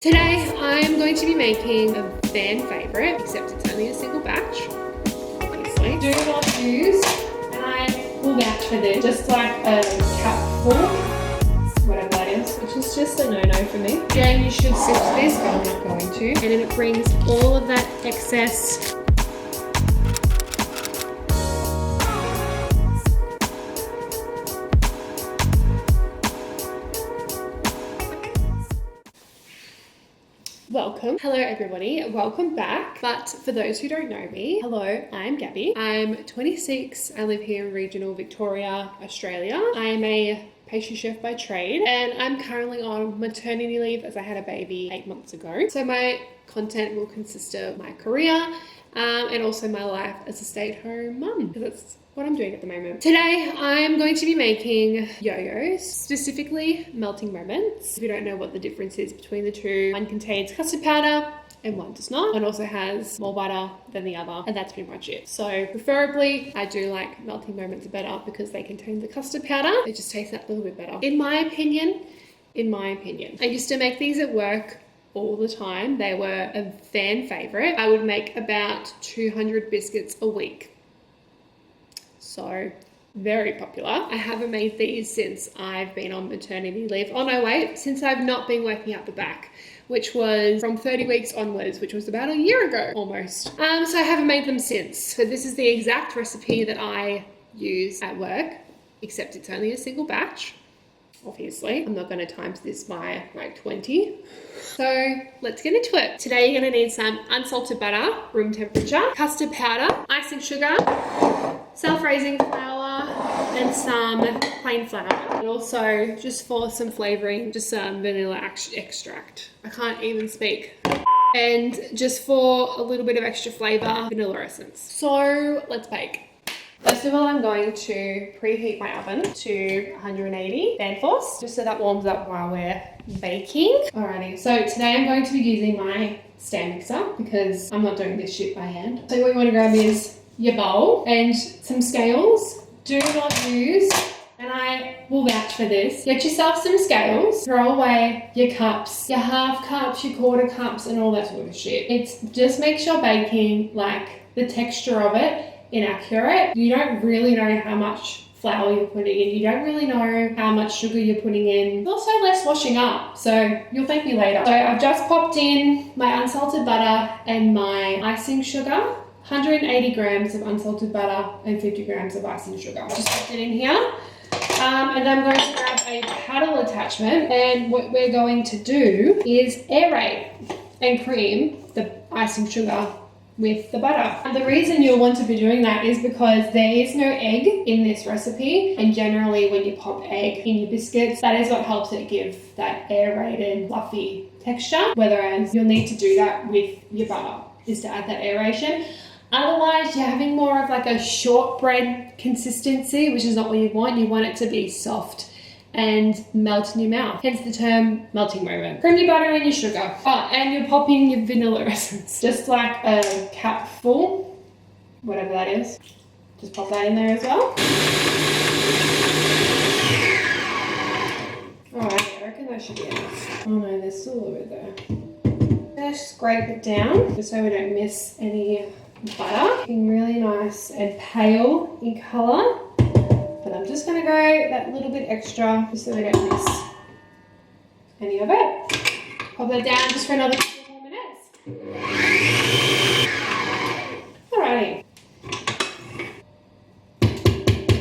Today I'm going to be making a fan favourite, except it's only a single batch, obviously. Do not use, and I will vouch for this, just like a cupful, whatever that is, which is just a no-no for me. Again, you should sift this, but I'm not going to. And then it brings all of that excess Welcome. Hello everybody, welcome back. But for those who don't know me, hello, I'm Gabby. I'm 26, I live here in regional Victoria, Australia. I am a pastry chef by trade and I'm currently on maternity leave as I had a baby 8 months ago. So my content will consist of my career and also my life as a stay-at-home mum, because that's what I'm doing at the moment. Today, I'm going to be making yo-yos, specifically melting moments. If you don't know what the difference is between the two, one contains custard powder and one does not. One also has more butter than the other, and that's pretty much it. So preferably, I do like melting moments better because they contain the custard powder. It just tastes that little bit better. In my opinion. I used to make these at work all the time. They were a fan favorite. I would make about 200 biscuits a week. So very popular. I haven't made these since I've been on maternity leave. Oh no, wait, since I've not been working out the back, which was from 30 weeks onwards, which was about a year ago almost. So I haven't made them since. So this is the exact recipe that I use at work, except it's only a single batch. Obviously, I'm not going to times this by like 20. So let's get into it. Today you're going to need some unsalted butter, room temperature, custard powder, icing sugar, self-raising flour, and some plain flour. And also, just for some flavoring, just some vanilla extract. I can't even speak. And just for a little bit of extra flavor, vanilla essence. So let's bake. First of all, I'm going to preheat my oven to 180 fan force, just so that warms up while we're baking. Alrighty, so today I'm going to be using my stand mixer because I'm not doing this shit by hand. So what you want to grab is your bowl and some scales. Do not use, and I will vouch for this, get yourself some scales, throw away your cups, your half cups, your quarter cups, and all that sort of shit. It just makes your baking, like the texture of it, inaccurate. You don't really know how much flour you're putting in. You don't really know how much sugar you're putting in. It's also less washing up, so you'll thank me later. So I've just popped in my unsalted butter and my icing sugar. 180 grams of unsalted butter and 50 grams of icing sugar. Just put it in here. And I'm going to grab a paddle attachment, and what we're going to do is aerate and cream the icing sugar with the butter. And the reason you'll want to be doing that is because there is no egg in this recipe, and generally when you pop egg in your biscuits, that is what helps it give that aerated, fluffy texture, whereas you'll need to do that with your butter, is to add that aeration. Otherwise, you're having more of like a shortbread consistency, which is not what you want. You want it to be soft and melt in your mouth. Hence the term melting moment. Cream your butter and your sugar. Oh, and you're popping your vanilla essence. Just like a cupful, whatever that is. Just pop that in there as well. Alright, I reckon that should be enough. Oh no, there's still a little bit there. I'm gonna scrape it down, just so we don't miss any butter. Looking really nice and pale in colour. But I'm just going to go that little bit extra just so we don't miss any of it. Pop that down just for another couple more minutes. Alrighty.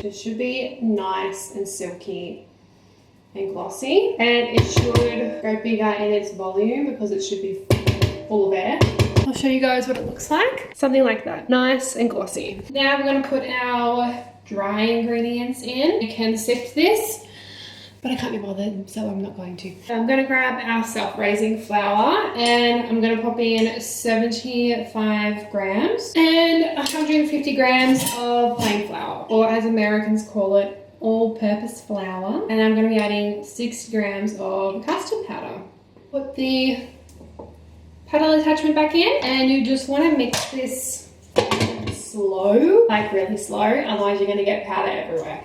It should be nice and silky and glossy, and it should go bigger in its volume because it should be full of air. I'll show you guys what it looks like. Something like that. Nice and glossy. Now we're going to put our dry ingredients in. You can sift this, but I can't be bothered, so I'm not going to. I'm going to grab our self-raising flour, and I'm going to pop in 75 grams and 150 grams of plain flour, or as Americans call it, all-purpose flour. And I'm going to be adding 60 grams of custard powder. Put the paddle attachment back in, and you just want to mix this slow, like really slow, otherwise you're going to get powder everywhere.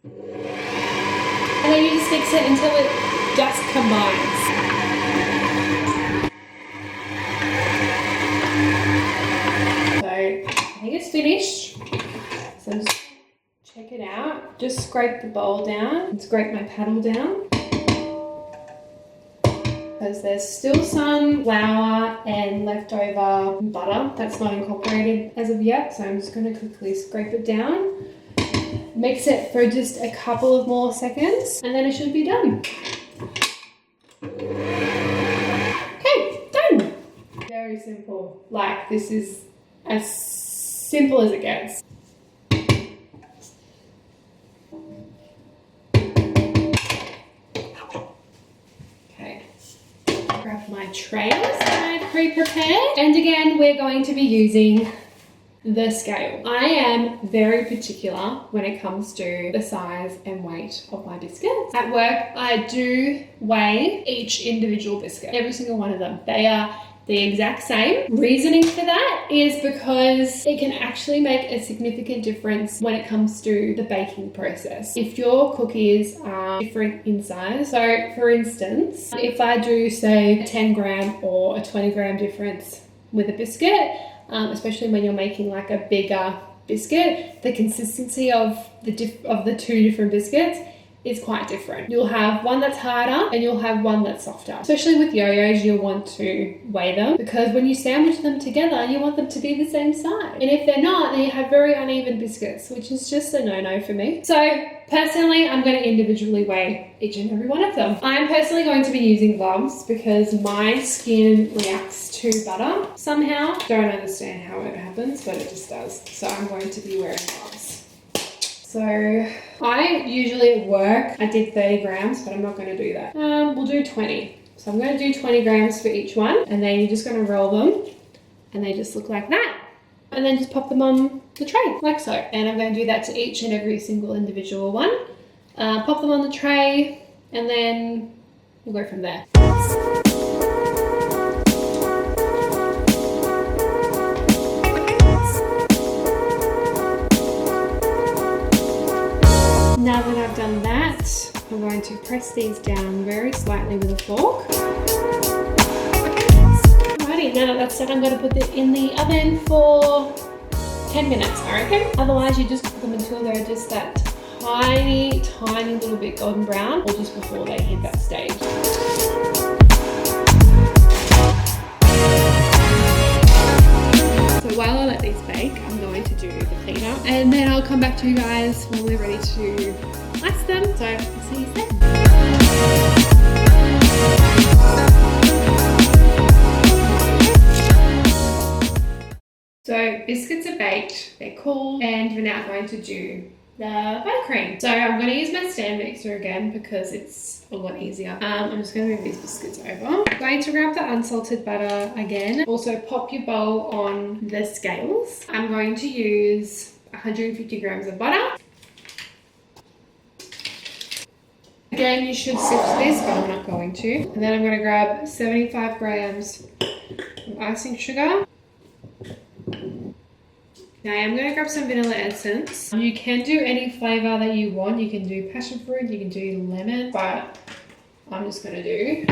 And then you just mix it until it just combines. scrape the bowl down and scrape my paddle down, because there's still some flour and leftover butter that's not incorporated as of yet. So I'm just going to quickly scrape it down, mix it for just a couple of more seconds, and then it should be done. Okay, done. Very simple. Like, this is as simple as it gets. Grab my trays that I pre-prepared, and again we're going to be using the scale. I am very particular when it comes to the size and weight of my biscuits. At work I do weigh each individual biscuit, every single one of them. They are the exact same. Reasoning for that is because it can actually make a significant difference when it comes to the baking process. If your cookies are different in size, so for instance, if I do say a 10 gram or a 20 gram difference with a biscuit, especially when you're making like a bigger biscuit, the consistency of the two different biscuits is quite different. You'll have one that's harder and you'll have one that's softer. Especially with yo-yos, you'll want to weigh them, because when you sandwich them together, you want them to be the same size. And if they're not, then you have very uneven biscuits, which is just a no-no for me. So personally, I'm going to individually weigh each and every one of them. I'm personally going to be using gloves because my skin reacts to butter somehow. Don't understand how it happens, but it just does. So I'm going to be wearing gloves. So I usually at work, I did 30 grams, but I'm not going to do that. We'll do 20. So I'm going to do 20 grams for each one, and then you're just going to roll them, and they just look like that. And then just pop them on the tray, like so. And I'm going to do that to each and every single individual one. Pop them on the tray, and then we'll go from there. Now that I've done that, I'm going to press these down very slightly with a fork. Alrighty, now that that's done, I'm going to put it in the oven for 10 minutes, I reckon. Otherwise, you just cook them until they're just that tiny, tiny little bit golden brown, or just before they hit that stage. So while I let these bake, I'm going to do the cleanup, and then I'll come back to you guys when we're ready to ice them. So I'll see you then. So biscuits are baked, they're cool, and we're now going to do the buttercream. So I'm going to use my stand mixer again because it's a lot easier. I'm just going to move these biscuits over. I'm going to grab the unsalted butter again. Also pop your bowl on the scales. I'm going to use 150 grams of butter. Again, you should sift this, but I'm not going to. And then I'm going to grab 75 grams of icing sugar. Now I'm going to grab some vanilla essence. You can do any flavour that you want. You can do passion fruit, you can do lemon, but I'm just going to do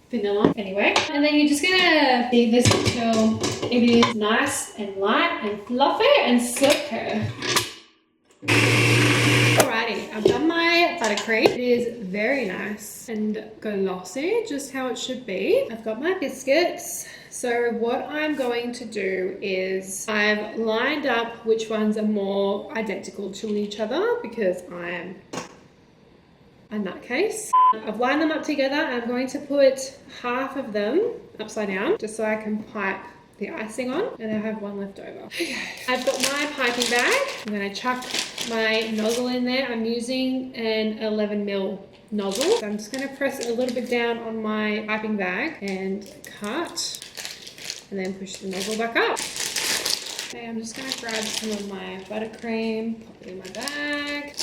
vanilla anyway. And then you're just going to beat this until it is nice and light and fluffy and silky. Alrighty, I've done my buttercream. It is very nice and glossy, just how it should be. I've got my biscuits. So what I'm going to do is I've lined up which ones are more identical to each other because I am a nutcase. I've lined them up together. I'm going to put half of them upside down just so I can pipe the icing on, and I have one left over. Okay, I've got my piping bag. I'm going to chuck my nozzle in there. I'm using an 11mm nozzle. So I'm just going to press it a little bit down on my piping bag and cut, and then push the nozzle back up. Okay, I'm just going to grab some of my buttercream, pop it in my bag.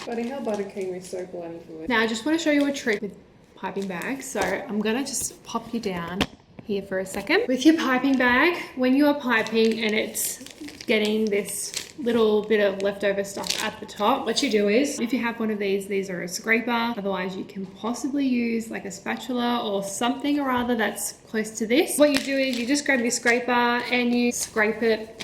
Buddy, how buttercream is so plentiful. Now I just want to show you a trick with piping bags. So I'm going to just pop you down here for a second. With your piping bag, when you are piping and it's getting this little bit of leftover stuff at the top, what you do is, if you have one of these are a scraper, otherwise you can possibly use like a spatula or something or other that's close to this. What you do is you just grab your scraper and you scrape it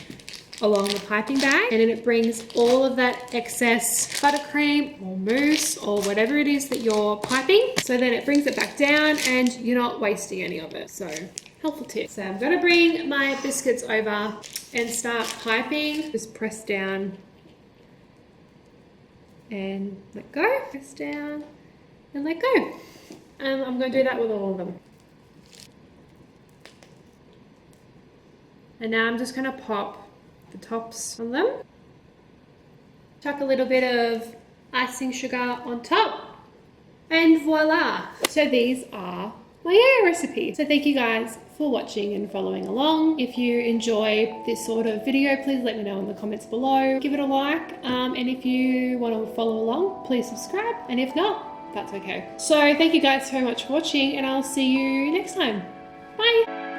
along the piping bag, and then it brings all of that excess buttercream or mousse or whatever it is that you're piping. So then it brings it back down and you're not wasting any of it. So helpful tip. So I'm gonna bring my biscuits over and start piping. Just press down and let go. Press down and let go. And I'm going to do that with all of them. And now I'm just going to pop the tops on them. Chuck a little bit of icing sugar on top. And voila! So these are my recipe. So thank you guys for watching and following along. If you enjoy this sort of video, please let me know in the comments below. Give it a like, and if you want to follow along, please subscribe, and if not, that's okay. So thank you guys so much for watching, and I'll see you next time. Bye!